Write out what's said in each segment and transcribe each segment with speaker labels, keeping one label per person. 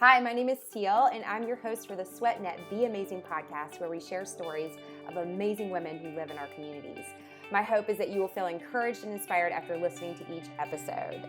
Speaker 1: Hi, my name is Teal, and I'm your host for the SweatNet Be Amazing podcast, where we share stories of amazing women who live in our communities. My hope is that you will feel encouraged and inspired after listening to each episode.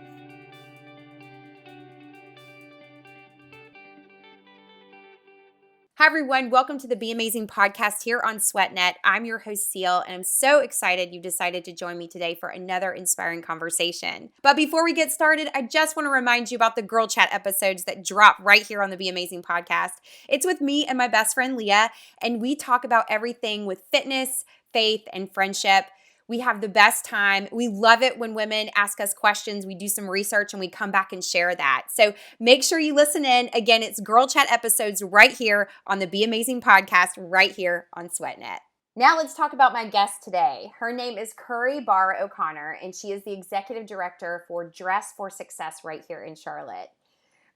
Speaker 1: Hi, everyone. Welcome to the Be Amazing podcast here on SweatNet. I'm your host, Seal, and I'm so excited you decided to join me today for another inspiring conversation. But before we get started, I just want to remind you about the Girl Chat episodes that drop right here on the Be Amazing podcast. It's with me and my best friend, Leah, and we talk about everything with fitness, faith, and friendship. We have the best time. We love it when women ask us questions. We do some research and we come back and share that. So make sure you listen in. Again, it's Girl Chat episodes right here on the Be Amazing podcast, right here on SweatNet. Now let's talk about my guest today. Her name is Kerry Barr O'Connor, and she is the executive director for Dress for Success right here in Charlotte.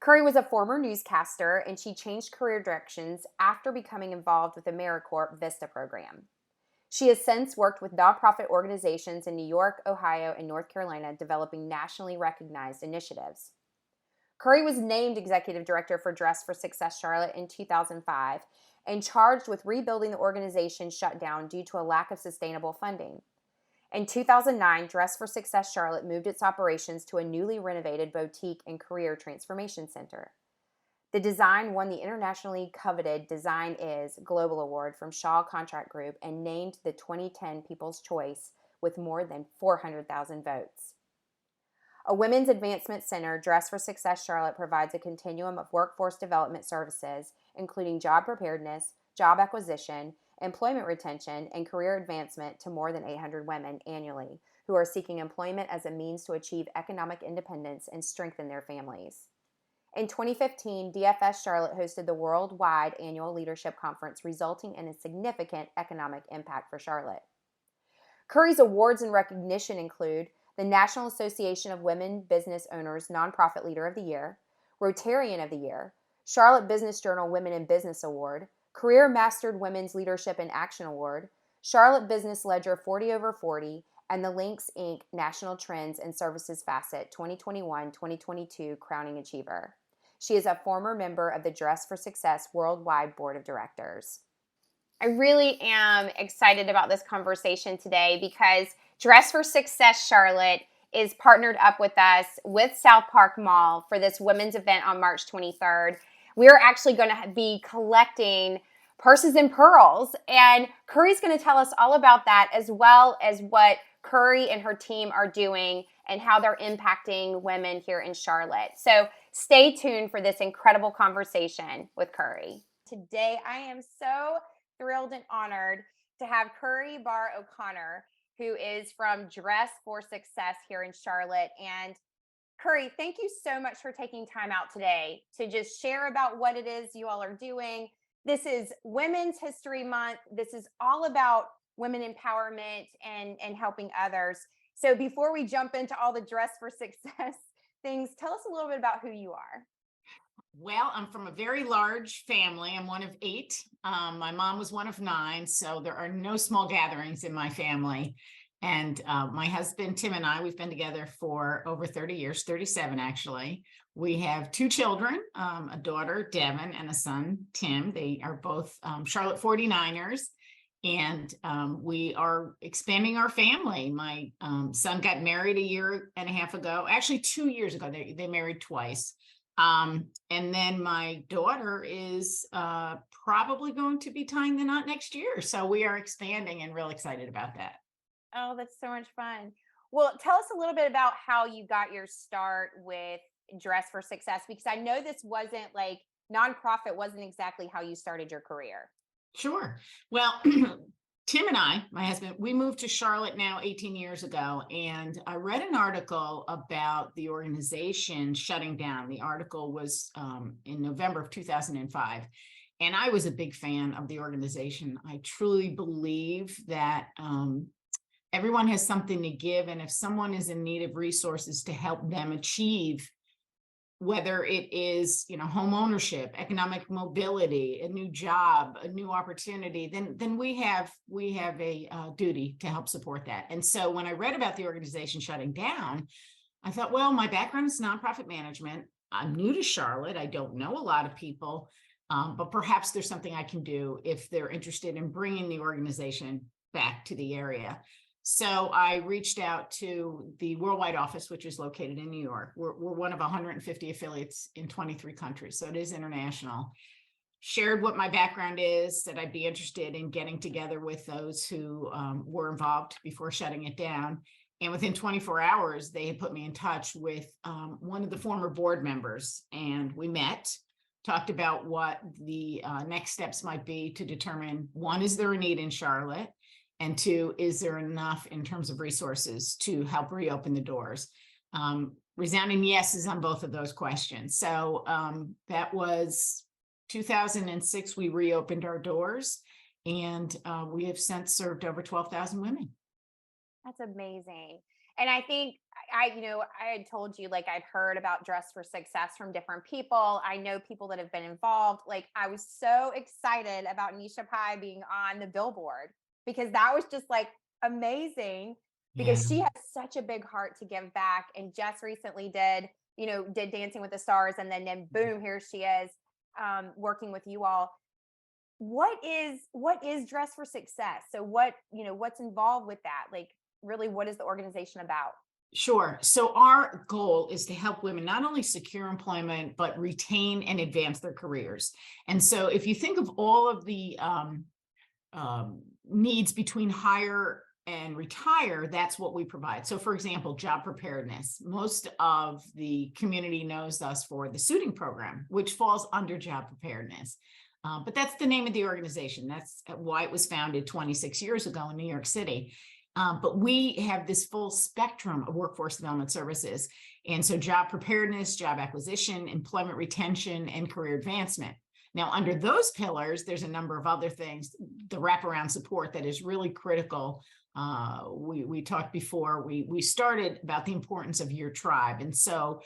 Speaker 1: Kerry was a former newscaster, and she changed career directions after becoming involved with the AmeriCorp VISTA program. She has since worked with nonprofit organizations in New York, Ohio, and North Carolina, developing nationally recognized initiatives. Kerry was named Executive Director for Dress for Success Charlotte in 2005 and charged with rebuilding the organization shut down due to a lack of sustainable funding. In 2009, Dress for Success Charlotte moved its operations to a newly renovated boutique and career transformation center. The design won the internationally coveted Design Is Global Award from Shaw Contract Group and named the 2010 People's Choice with more than 400,000 votes. A Women's Advancement Center, Dress for Success Charlotte, provides a continuum of workforce development services, including job preparedness, job acquisition, employment retention, and career advancement to more than 800 women annually who are seeking employment as a means to achieve economic independence and strengthen their families. In 2015, DFS Charlotte hosted the worldwide annual leadership conference, resulting in a significant economic impact for Charlotte. Kerry's awards and recognition include the National Association of Women Business Owners Nonprofit Leader of the Year, Rotarian of the Year, Charlotte Business Journal Women in Business Award, Career Mastered Women's Leadership in Action Award, Charlotte Business Ledger 40 over 40, and the Links Inc. National Trends and Services Facet 2021-2022 Crowning Achiever. She is a former member of the Dress for Success Worldwide Board of Directors. I really am excited about this conversation today because Dress for Success Charlotte is partnered up with us with South Park Mall for this women's event on March 23rd. We're actually going to be collecting purses and pearls, and Kerry's going to tell us all about that, as well as what Kerry and her team are doing and how they're impacting women here in Charlotte. So stay tuned for this incredible conversation with Kerry. Today, I am so thrilled and honored to have Kerry Barr O'Connor, who is from Dress for Success here in Charlotte. And Kerry, thank you so much for taking time out today to just share about what it is you all are doing. This is Women's History Month. This is all about women empowerment and helping others. So before we jump into all the Dress for Success things, tell us a little bit about who you are.
Speaker 2: Well, I'm from a very large family. I'm one of 8. My mom was one of 9, so there are no small gatherings in my family. And my husband, Tim, and I, we've been together for over 30 years, 37 actually. We have 2 children, a daughter, Devin, and a son, Tim. They are both Charlotte 49ers. And we are expanding our family. My son got married a year and a half ago, actually 2 years ago. They married twice. And then my daughter is probably going to be tying the knot next year. So we are expanding and real excited about that.
Speaker 1: Oh, that's so much fun. Well, tell us a little bit about how you got your start with Dress for Success, because I know this wasn't like nonprofit wasn't exactly how you started your career.
Speaker 2: Sure. Well, Tim and I, my husband, we moved to Charlotte now 18 years ago, and I read an article about the organization shutting down. The article was in November of 2005, and I was a big fan of the organization. I truly believe that everyone has something to give, and if someone is in need of resources to help them achieve, whether it is, home ownership, economic mobility, a new job, a new opportunity, then we have a duty to help support that. And so when I read about the organization shutting down, I thought, well, my background is nonprofit management. I'm new to Charlotte. I don't know a lot of people, but perhaps there's something I can do if they're interested in bringing the organization back to the area. So I reached out to the worldwide office, which is located in New York. We're one of 150 affiliates in 23 countries, so it is international. Shared what my background is, that I'd be interested in getting together with those who were involved before shutting it down. And within 24 hours, they had put me in touch with one of the former board members. And we met, talked about what the next steps might be to determine, one, is there a need in Charlotte? And two, is there enough in terms of resources to help reopen the doors? Resounding yeses on both of those questions. So that was 2006, we reopened our doors, and we have since served over 12,000 women.
Speaker 1: That's amazing. And I think I had told you, like, I'd heard about Dress for Success from different people. I know people that have been involved. Like, I was so excited about Nisha Pai being on the billboard because that was just like amazing because she has such a big heart to give back and just recently did Dancing with the Stars. And then boom, here she is working with you all. What is Dress for Success? So what's involved with that? Like, really, what is the organization about?
Speaker 2: Sure. So our goal is to help women not only secure employment, but retain and advance their careers. And so if you think of all of the needs between hire and retire, that's what we provide. So for example, job preparedness. Most of the community knows us for the suiting program, which falls under job preparedness. But that's the name of the organization. That's why it was founded 26 years ago in New York City. But we have this full spectrum of workforce development services. And so job preparedness, job acquisition, employment retention, and career advancement. Now, under those pillars, there's a number of other things, the wraparound support that is really critical. We talked before, we started about the importance of your tribe. And so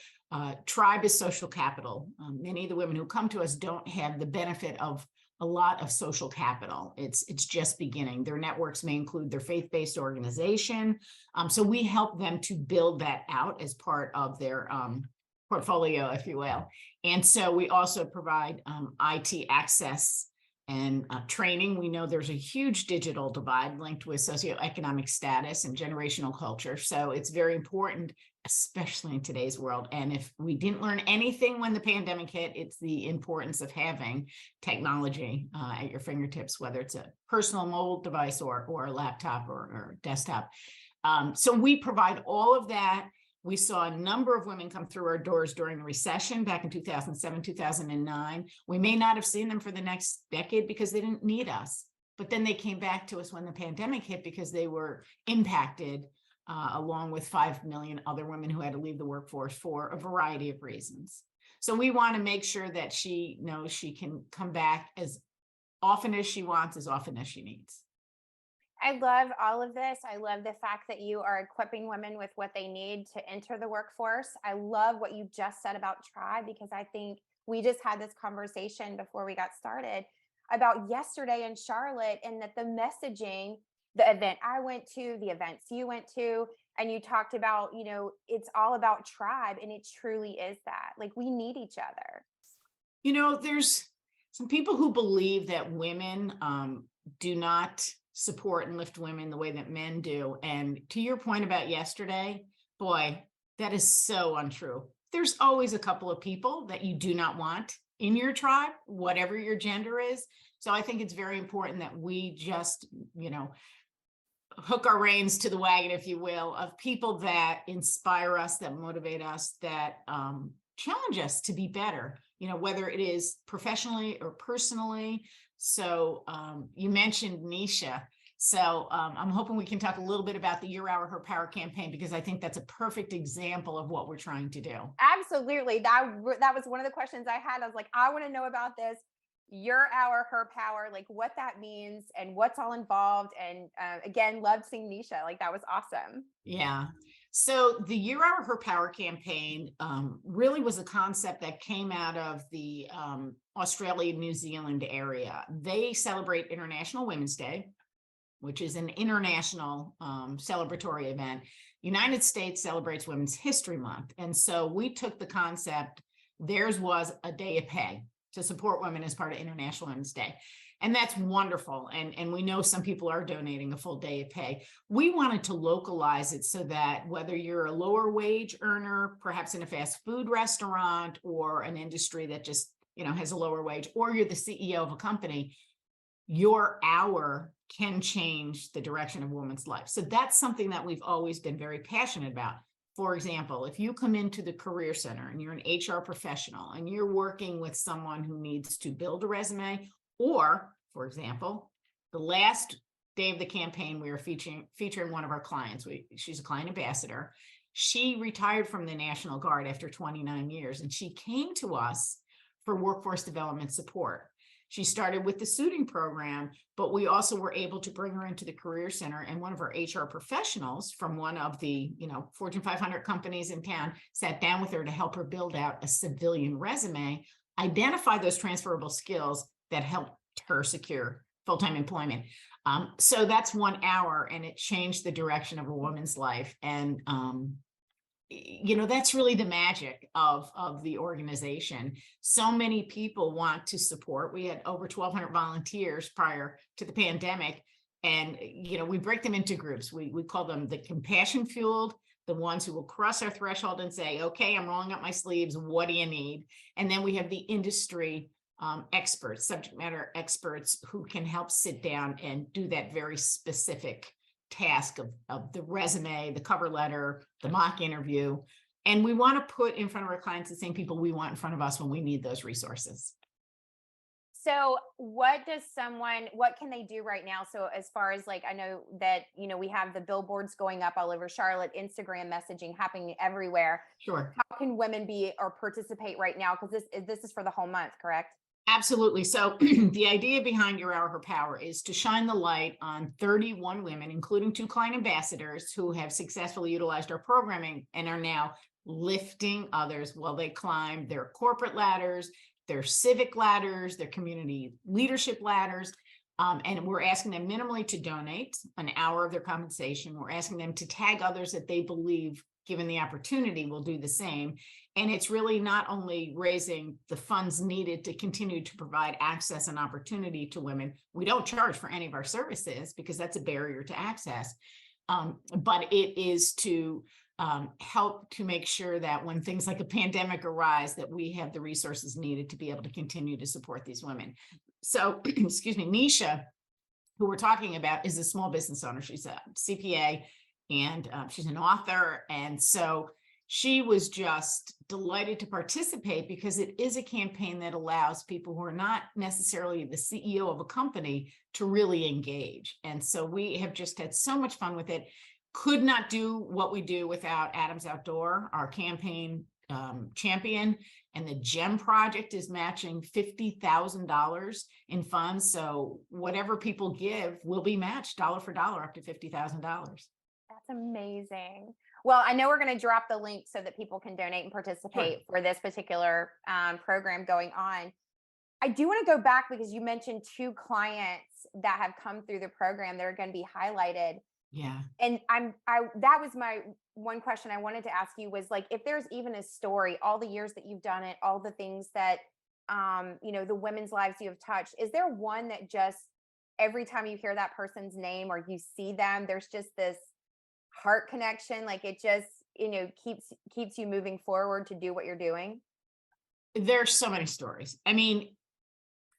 Speaker 2: tribe is social capital. Many of the women who come to us don't have the benefit of a lot of social capital. It's just beginning. Their networks may include their faith-based organization. So we help them to build that out as part of their portfolio, if you will. And so we also provide IT access and training. We know there's a huge digital divide linked with socioeconomic status and generational culture. So it's very important, especially in today's world. And if we didn't learn anything when the pandemic hit, it's the importance of having technology at your fingertips, whether it's a personal mobile device or a laptop or desktop. So we provide all of that. We saw a number of women come through our doors during the recession back in 2007, 2009. We may not have seen them for the next decade because they didn't need us, but then they came back to us when the pandemic hit because they were impacted along with 5 million other women who had to leave the workforce for a variety of reasons. So we want to make sure that she knows she can come back as often as she wants, as often as she needs.
Speaker 1: I love all of this. I love the fact that you are equipping women with what they need to enter the workforce. I love what you just said about tribe, because I think we just had this conversation before we got started about yesterday in Charlotte, and that the messaging, the event I went to, the events you went to, and you talked about, it's all about tribe, and it truly is that. Like, we need each other.
Speaker 2: There's some people who believe that women do not support and lift women the way that men do. And to your point about yesterday, boy, that is so untrue. There's always a couple of people that you do not want in your tribe, whatever your gender is. So I think it's very important that we just, hook our reins to the wagon, if you will, of people that inspire us, that motivate us, that challenge us to be better, whether it is professionally or personally. So you mentioned Nisha. So I'm hoping we can talk a little bit about the Your Hour, Her Power campaign, because I think that's a perfect example of what we're trying to do.
Speaker 1: Absolutely. That was one of the questions I had. I was like, I want to know about this. Your Hour, Her Power, like what that means and what's all involved. And again, loved seeing Nisha. Like, that was awesome.
Speaker 2: Yeah. So the Your Hour, Her Power campaign really was a concept that came out of the Australia, New Zealand area. They celebrate International Women's Day, which is an international celebratory event. United States celebrates Women's History Month. And so we took the concept theirs was a day of pay to support women as part of International Women's Day. And that's wonderful. And we know some people are donating a full day of pay. We wanted to localize it so that whether you're a lower wage earner, perhaps in a fast food restaurant or an industry that just, has a lower wage, or you're the CEO of a company, your hour can change the direction of a woman's life. So that's something that we've always been very passionate about. For example, if you come into the Career Center and you're an HR professional and you're working with someone who needs to build a resume, or, for example, the last day of the campaign, we were featuring one of our clients. She's a client ambassador. She retired from the National Guard after 29 years, and she came to us for workforce development support. She started with the suiting program, but we also were able to bring her into the Career Center, and one of our HR professionals from one of the, Fortune 500 companies in town sat down with her to help her build out a civilian resume, identify those transferable skills that helped her secure full-time employment. So that's 1 hour, and it changed the direction of a woman's life. And that's really the magic of the organization. So many people want to support. We had over 1,200 volunteers prior to the pandemic. And, we break them into groups. We call them the compassion fueled, the ones who will cross our threshold and say, okay, I'm rolling up my sleeves. What do you need? And then we have the industry experts, subject matter experts, who can help sit down and do that very specific task of the resume, the cover letter, the mock interview. And we want to put in front of our clients the same people we want in front of us when we need those resources.
Speaker 1: So what can they do right now? So as far as I know that, we have the billboards going up all over Charlotte, Instagram messaging happening everywhere.
Speaker 2: Sure.
Speaker 1: How can women be or participate right now? Because this is for the whole month, correct?
Speaker 2: Absolutely. So the idea behind Your Hour, Her Power is to shine the light on 31 women, including 2 client ambassadors who have successfully utilized our programming and are now lifting others while they climb their corporate ladders, their civic ladders, their community leadership ladders. And we're asking them minimally to donate an hour of their compensation. We're asking them to tag others that they believe, given the opportunity, will do the same. And it's really not only raising the funds needed to continue to provide access and opportunity to women. We don't charge for any of our services because that's a barrier to access. But it is to help to make sure that when things like a pandemic arise, that we have the resources needed to be able to continue to support these women. So, excuse me, Nisha, who we're talking about, is a small business owner. She's a CPA and she's an author. And so she was just delighted to participate because it is a campaign that allows people who are not necessarily the CEO of a company to really engage. And so we have just had so much fun with it. Could not do what we do without Adams Outdoor, our campaign champion. And the GEM project is matching $50,000 in funds. So whatever people give will be matched dollar for dollar up to $50,000.
Speaker 1: That's amazing. Well, I know we're going to drop the link so that people can donate and participate for this particular program going on. I do want to go back because you mentioned 2 clients that have come through the program that are going to be highlighted.
Speaker 2: Yeah.
Speaker 1: And that was my one question I wanted to ask you was if there's even a story, all the years that you've done it, all the things that, the women's lives you have touched, is there one that just every time you hear that person's name or you see them, there's just this heart connection, it just keeps you moving forward to do what you're doing?
Speaker 2: There's so many stories. I mean,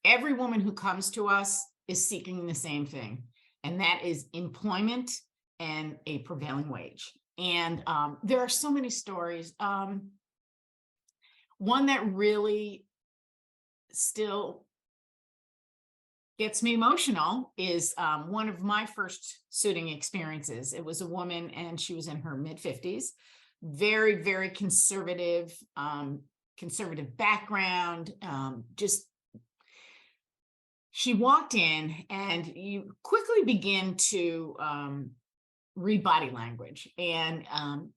Speaker 2: every woman who comes to us is seeking the same thing, and that is employment and a prevailing wage. And there are so many stories. One that really still gets me emotional is one of my first suiting experiences. It was a woman and she was in her mid-50s, very, very conservative background. She walked in and you quickly begin to read body language, and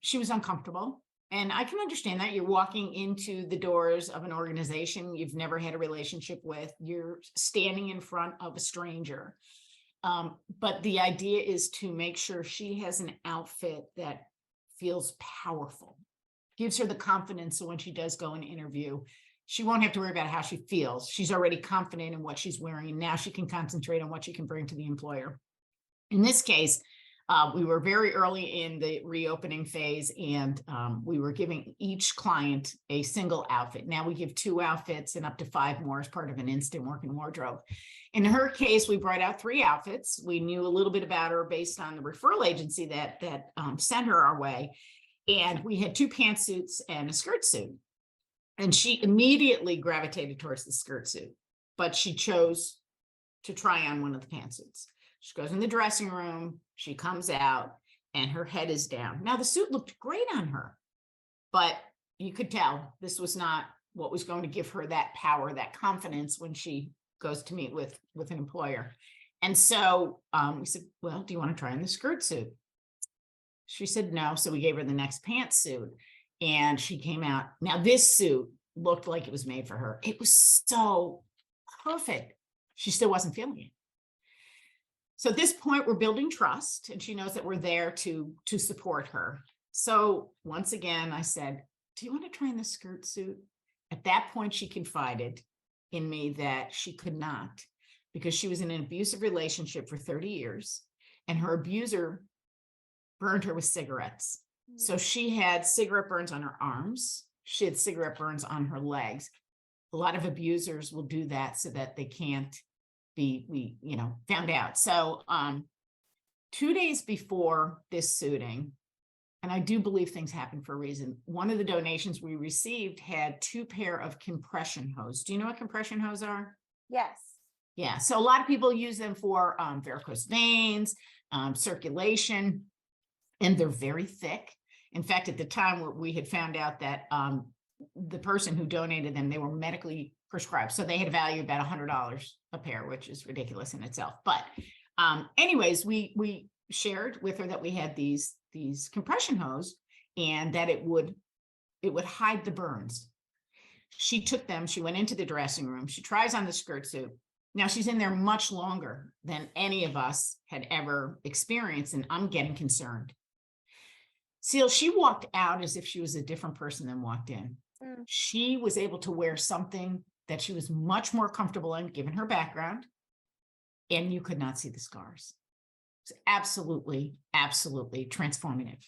Speaker 2: she was uncomfortable. And I can understand that. You're walking into the doors of an organization you've never had a relationship with. You're standing in front of a stranger. But the idea is to make sure she has an outfit that feels powerful. gives her the confidence. So when she does go and interview, she won't have to worry about how she feels. She's already confident in what she's wearing, and now she can concentrate on what she can bring to the employer. In this case, we were very early in the reopening phase, and we were giving each client a single outfit. Now we give 2 outfits and up to 5 more as part of an instant working wardrobe. In her case, we brought out 3 outfits. We knew a little bit about her based on the referral agency that sent her our way. And we had 2 pantsuits and a skirt suit. And she immediately gravitated towards the skirt suit, but she chose to try on one of the pantsuits. She goes in the dressing room, she comes out, and her head is down. Now, the suit looked great on her, but you could tell this was not what was going to give her that power, that confidence when she goes to meet with an employer. And so we said, well, do you want to try on the skirt suit? She said no. So we gave her the next pantsuit, and she came out. Now, this suit looked like it was made for her. It was so perfect. She still wasn't feeling it. So at this point, we're building trust, and she knows that we're there to support her. So once again, I said, do you want to try on the skirt suit? At that point, she confided in me that she could not, because she was in an abusive relationship for 30 years, and her abuser burned her with cigarettes. So she had cigarette burns on her arms. She had cigarette burns on her legs. A lot of abusers will do that so that they can't be found out. So 2 days before this suiting, and I do believe things happen for a reason, one of the donations we received had 2 pair of compression hose. Do you know what compression hose are?
Speaker 1: Yes.
Speaker 2: Yeah. So a lot of people use them for varicose veins, circulation, and they're very thick. In fact, at the time we had found out that the person who donated them, they were medically prescribed. So they had a value of about $100 a pair, which is ridiculous in itself. But anyways, we shared with her that we had these compression hose, and that it would hide the burns. She took them, she went into the dressing room, she tries on the skirt suit. Now she's in there much longer than any of us had ever experienced, and I'm getting concerned. Seal, she walked out as if she was a different person than walked in. She was able to wear something that she was much more comfortable in, given her background, and you could not see the scars. It's absolutely, absolutely transformative.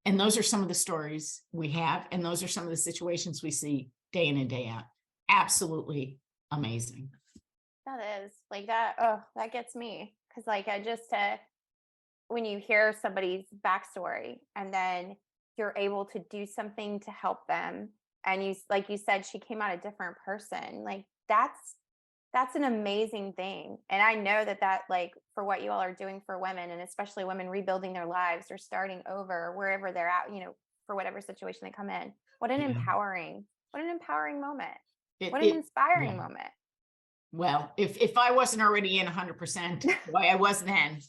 Speaker 2: And those are some of the stories we have, and those are some of the situations we see day in and day out. Absolutely amazing.
Speaker 1: That is like that. Oh, that gets me. Cause like when you hear somebody's backstory and then you're able to do something to help them, and you, like you said, she came out a different person. Like that's an amazing thing. And I know that like for what you all are doing for women, and especially women rebuilding their lives or starting over wherever they're at, for whatever situation they come in. What an empowering moment. What an inspiring moment.
Speaker 2: Well, if I wasn't already in 100%, why I was then,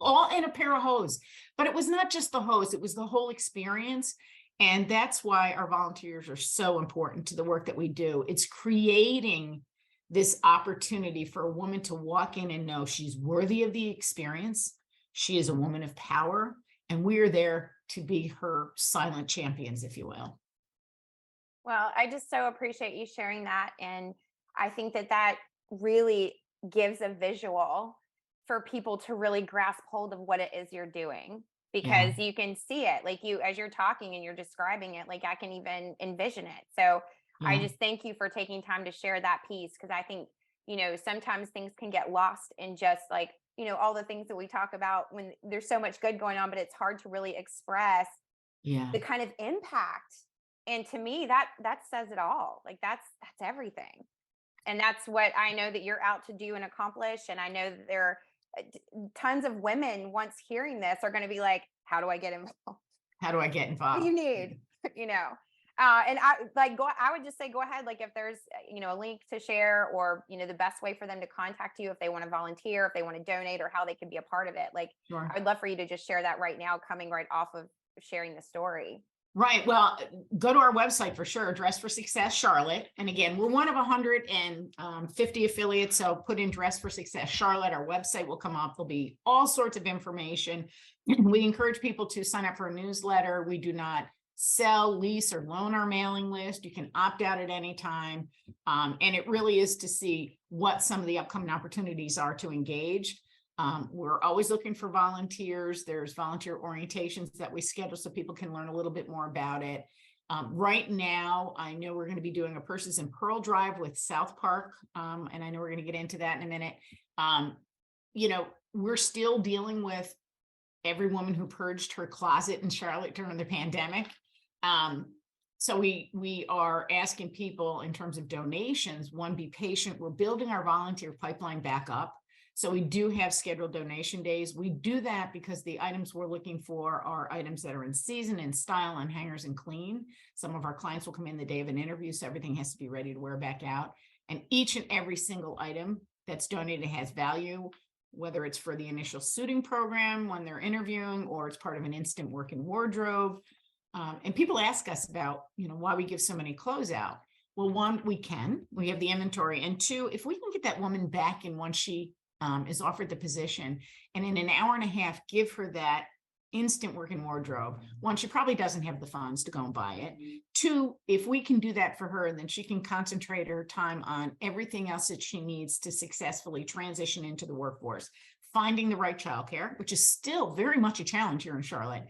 Speaker 2: all in a pair of hose. But it was not just the hose, it was the whole experience. And that's why our volunteers are so important to the work that we do. It's creating this opportunity for a woman to walk in and know she's worthy of the experience. She is a woman of power, and we are there to be her silent champions, if you will.
Speaker 1: Well, I just so appreciate you sharing that. And I think that really gives a visual for people to really grasp hold of what it is you're doing, because you can see it, like as you're talking and you're describing it, like I can even envision it. So I just thank you for taking time to share that piece, because I think, sometimes things can get lost in just like, all the things that we talk about when there's so much good going on, but it's hard to really express the kind of impact. And to me, that says it all. Like that's everything. And that's what I know that you're out to do and accomplish. And I know that there are tons of women, once hearing this, are going to be like, how do I get involved?
Speaker 2: How do I get involved?
Speaker 1: What do you need? And I would just say, go ahead. Like if there's, a link to share, or, the best way for them to contact you, if they want to volunteer, if they want to donate, or how they can be a part of it. Like, I would love for you to just share that right now, coming right off of sharing the story.
Speaker 2: Right. Well, go to our website for sure, Dress for Success Charlotte. And again, we're one of 150 affiliates. So put in Dress for Success Charlotte. Our website will come up. There'll be all sorts of information. We encourage people to sign up for a newsletter. We do not sell, lease, or loan our mailing list. You can opt out at any time. And it really is to see what some of the upcoming opportunities are to engage. We're always looking for volunteers. There's volunteer orientations that we schedule so people can learn a little bit more about it. Right now, I know we're going to be doing a Purses and Pearl drive with South Park, and I know we're going to get into that in a minute. We're still dealing with every woman who purged her closet in Charlotte during the pandemic. So we are asking people in terms of donations, one, be patient. We're building our volunteer pipeline back up. So we do have scheduled donation days. We do that because the items we're looking for are items that are in season, in style, on hangers, and clean. Some of our clients will come in the day of an interview, so everything has to be ready to wear back out. And each and every single item that's donated has value, whether it's for the initial suiting program when they're interviewing, or it's part of an instant work-in wardrobe. And people ask us about, why we give so many clothes out. Well, one, we have the inventory. And two, if we can get that woman back in once she is offered the position, and in an hour and a half, give her that instant work-in wardrobe. One, she probably doesn't have the funds to go and buy it. Two, if we can do that for her, then she can concentrate her time on everything else that she needs to successfully transition into the workforce. Finding the right childcare, which is still very much a challenge here in Charlotte.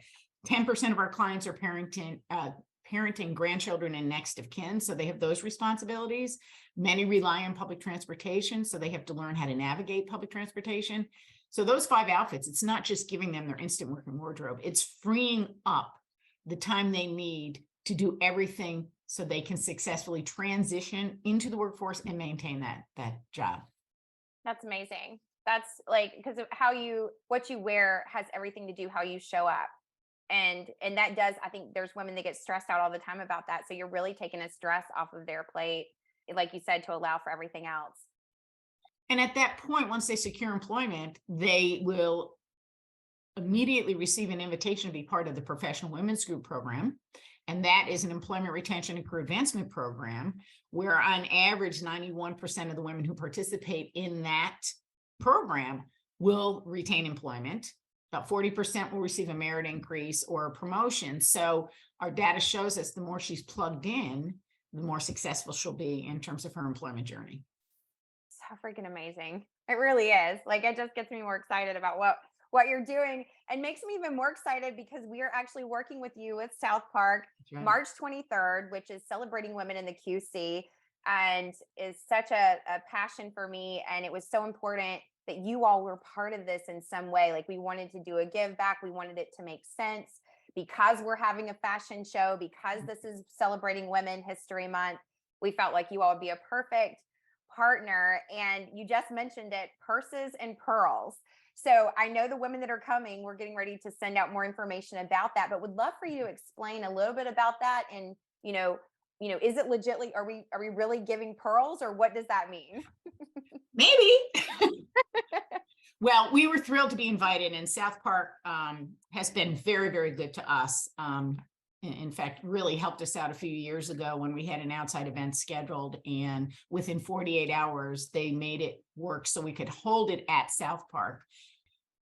Speaker 2: 10% of our clients are parenting grandchildren and next of kin, so they have those responsibilities. Many rely on public transportation, so they have to learn how to navigate public transportation. So those 5 outfits, it's not just giving them their instant work-in wardrobe, it's freeing up the time they need to do everything so they can successfully transition into the workforce and maintain that job.
Speaker 1: That's amazing. That's because of what you wear has everything to do how you show up. And that does, I think there's women that get stressed out all the time about that. So you're really taking a stress off of their plate, like you said, to allow for everything else.
Speaker 2: And at that point, once they secure employment, they will immediately receive an invitation to be part of the Professional Women's Group program. And that is an employment retention and career advancement program where on average, 91% of the women who participate in that program will retain employment. About 40% will receive a merit increase or a promotion. So our data shows us the more she's plugged in, the more successful she'll be in terms of her employment journey.
Speaker 1: So freaking amazing. It really is. It just gets me more excited about what you're doing, and makes me even more excited because we are actually working with you with South Park, right, March 23rd, which is celebrating women in the QC, and is such a passion for me. And it was so important that you all were part of this in some way. We wanted to do a give back. We wanted it to make sense because we're having a fashion show, because this is celebrating Women History Month. We felt like you all would be a perfect partner. And you just mentioned it, Purses and Pearls. So I know the women that are coming, we're getting ready to send out more information about that, but would love for you to explain a little bit about that. And, is it legitly, are we really giving pearls, or what does that mean?
Speaker 2: Maybe. Well, we were thrilled to be invited, and South Park has been very, very good to us. In fact, really helped us out a few years ago when we had an outside event scheduled, and within 48 hours, they made it work so we could hold it at South Park.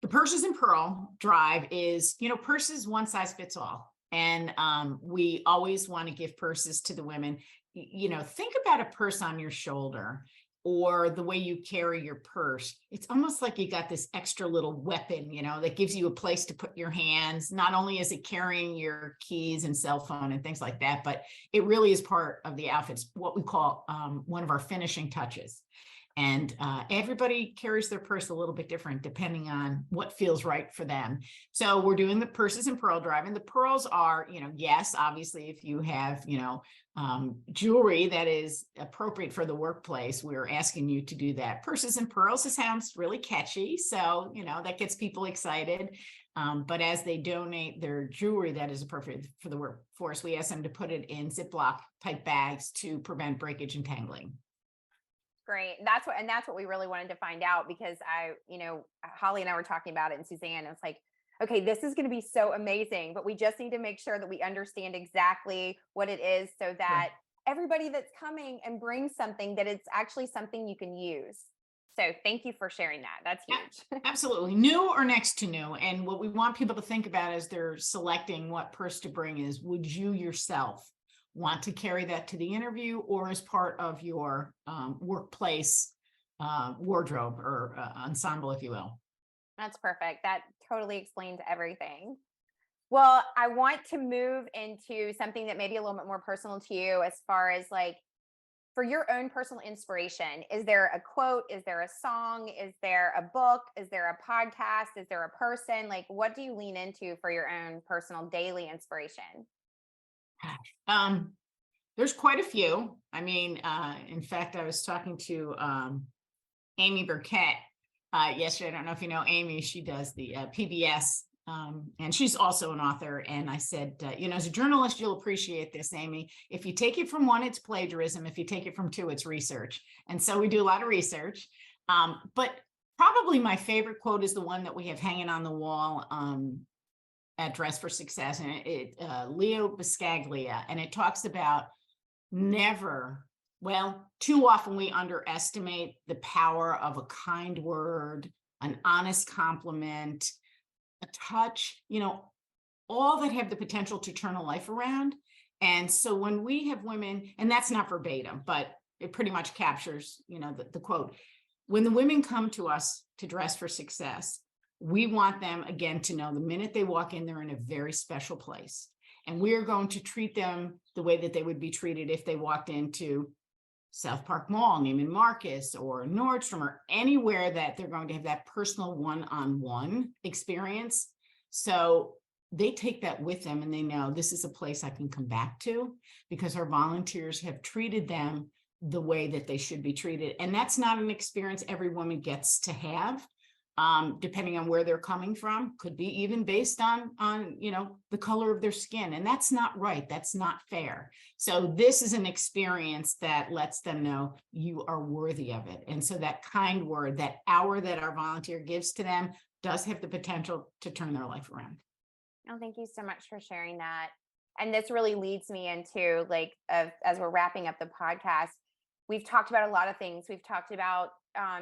Speaker 2: The Purses and Pearl drive is, purses one size fits all. And we always want to give purses to the women. Think about a purse on your shoulder, or the way you carry your purse. It's almost like you got this extra little weapon, that gives you a place to put your hands. Not only is it carrying your keys and cell phone and things like that, but it really is part of the outfits, what we call one of our finishing touches. And everybody carries their purse a little bit different depending on what feels right for them. So we're doing the Purses and Pearl drive, and the pearls are, yes, obviously, if you have, jewelry that is appropriate for the workplace, we're asking you to do that. Purses and Pearls, it sounds really catchy. So, that gets people excited. But as they donate their jewelry that is appropriate for the workforce, we ask them to put it in Ziploc type bags to prevent breakage and tangling.
Speaker 1: Great. That's what we really wanted to find out, because Holly and I were talking about it, and Suzanne, it's like, okay, this is going to be so amazing, but we just need to make sure that we understand exactly what it is, so that everybody that's coming and brings something, that it's actually something you can use. So thank you for sharing that. That's
Speaker 2: Yeah,
Speaker 1: huge.
Speaker 2: absolutely. New or next to new. And what we want people to think about as they're selecting what purse to bring is, would you yourself want to carry that to the interview or as part of your workplace wardrobe or ensemble, if you will?
Speaker 1: That's perfect. That totally explains everything. Well, I want to move into something that may be a little bit more personal to you as far as like for your own personal inspiration. Is there a quote? Is there a song? Is there a book? Is there a podcast? Is there a person? Like, what do you lean into for your own personal daily inspiration?
Speaker 2: Um, there's quite a few. I mean, in fact, I was talking to Amy Burkett yesterday. I don't know if you know Amy. She does the PBS, and she's also an author. And I said, as a journalist, you'll appreciate this, Amy. If you take it from one, it's plagiarism. If you take it from two, it's research. And so we do a lot of research. But probably my favorite quote is the one that we have hanging on the wall at Dress for Success, and Leo Biscaglia, and it talks about never, well, too often we underestimate the power of a kind word, an honest compliment, a touch, all that have the potential to turn a life around. And so when we have women, and that's not verbatim, but it pretty much captures, the quote. When the women come to us to Dress for Success, we want them, again, to know the minute they walk in, they're in a very special place. And we are going to treat them the way that they would be treated if they walked into South Park Mall, Neiman Marcus, or Nordstrom, or anywhere that they're going to have that personal one-on-one experience. So they take that with them and they know this is a place I can come back to because our volunteers have treated them the way that they should be treated. And that's not an experience every woman gets to have. Depending on where they're coming from, could be even based on the color of their skin. And that's not right. That's not fair. So this is an experience that lets them know you are worthy of it. And so that kind word, that hour that our volunteer gives to them does have the potential to turn their life around.
Speaker 1: Oh, thank you so much for sharing that. And this really leads me into as we're wrapping up the podcast, we've talked about a lot of things. We've talked about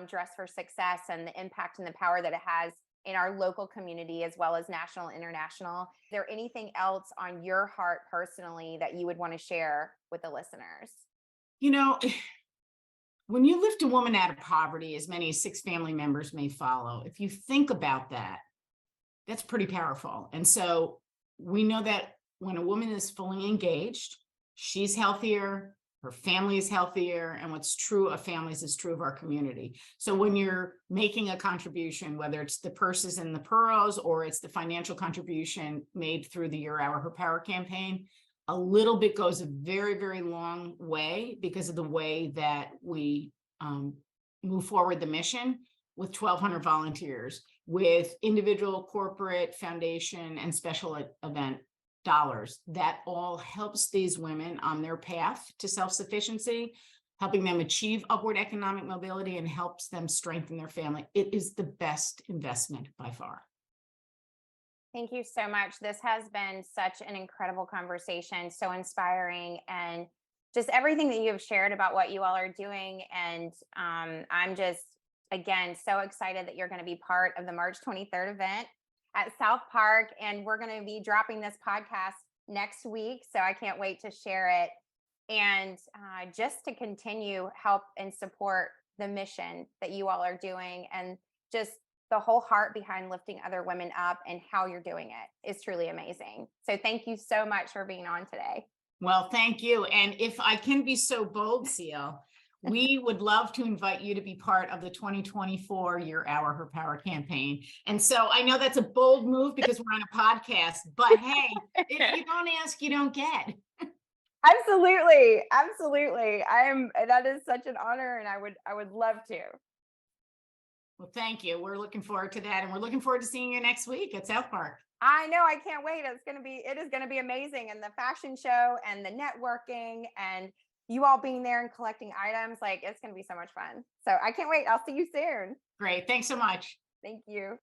Speaker 1: Dress for Success and the impact and the power that it has in our local community as well as national and international. Is there anything else on your heart personally that you would want to share with the listeners?
Speaker 2: When you lift a woman out of poverty, as many as 6 family members may follow, if you think about that, that's pretty powerful. And so we know that when a woman is fully engaged, she's healthier, her family is healthier, and what's true of families is true of our community. So when you're making a contribution, whether it's the purses and the pearls, or it's the financial contribution made through the Your Hour Her Power campaign, a little bit goes a very, very long way because of the way that we move forward the mission with 1,200 volunteers, with individual, corporate, foundation, and special event dollars. That all helps these women on their path to self-sufficiency, helping them achieve upward economic mobility, and helps them strengthen their family. It is the best investment by far.
Speaker 1: Thank you so much. This has been such an incredible conversation, so inspiring, and just everything that you have shared about what you all are doing. And I'm just, again, so excited that you're going to be part of the March 23rd event at South Park. And we're going to be dropping this podcast next week. So I can't wait to share it. And just to continue help and support the mission that you all are doing, and just the whole heart behind lifting other women up and how you're doing it is truly amazing. So thank you so much for being on today.
Speaker 2: Well, thank you. And if I can be so bold, Seal, we would love to invite you to be part of the 2024 Your Hour Her Power campaign. And so I know that's a bold move because we're on a podcast, but hey, if you don't ask, you don't get.
Speaker 1: Absolutely. Absolutely. That is such an honor, and I would love to.
Speaker 2: Well, thank you. We're looking forward to that. And we're looking forward to seeing you next week at South Park.
Speaker 1: I know. I can't wait. It is going to be amazing. And the fashion show and the networking and you all being there and collecting items, it's going to be so much fun. So I can't wait. I'll see you soon.
Speaker 2: Great. Thanks so much.
Speaker 1: Thank you.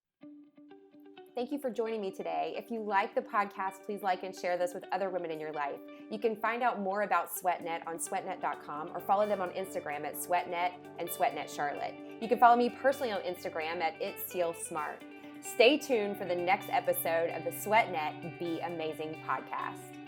Speaker 1: Thank you for joining me today. If you like the podcast, please like and share this with other women in your life. You can find out more about SweatNet on sweatnet.com or follow them on Instagram at SweatNet and SweatNet Charlotte. You can follow me personally on Instagram at itssealsmart. Stay tuned for the next episode of the SweatNet Be Amazing podcast.